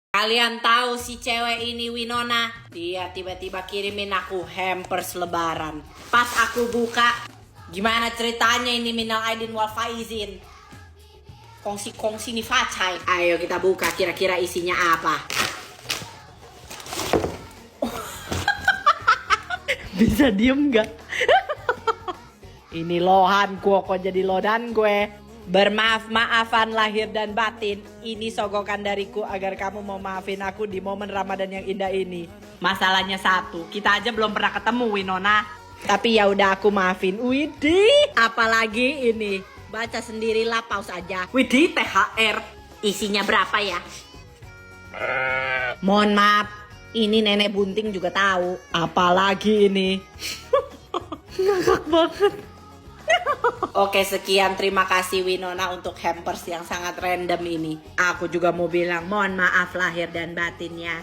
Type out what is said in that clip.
Kalian tahu si cewek ini Winona? Dia tiba-tiba kirimin aku hampers lebaran. Pas aku buka, gimana ceritanya ini minal aidin wal faizin? Kongsi-kongsi nih facai. Ayo kita buka kira-kira isinya apa. Bisa diem gak? Ini lohan kok jadi lodan gue. Bermaaf-maafan lahir dan batin. Ini sogokan dariku agar kamu mau maafin aku di momen Ramadan yang indah ini. Masalahnya satu, kita aja belum pernah ketemu Winona. Tapi ya udah aku maafin. Widih, apalagi ini. Baca sendirilah, pause aja. Widih, THR. Isinya berapa ya? Mohon maaf, ini nenek bunting juga tahu. Apalagi ini. Ngakak banget. Oke, sekian, terima kasih Winona untuk hampers yang sangat random ini. Aku juga mau bilang mohon maaf lahir dan batin ya.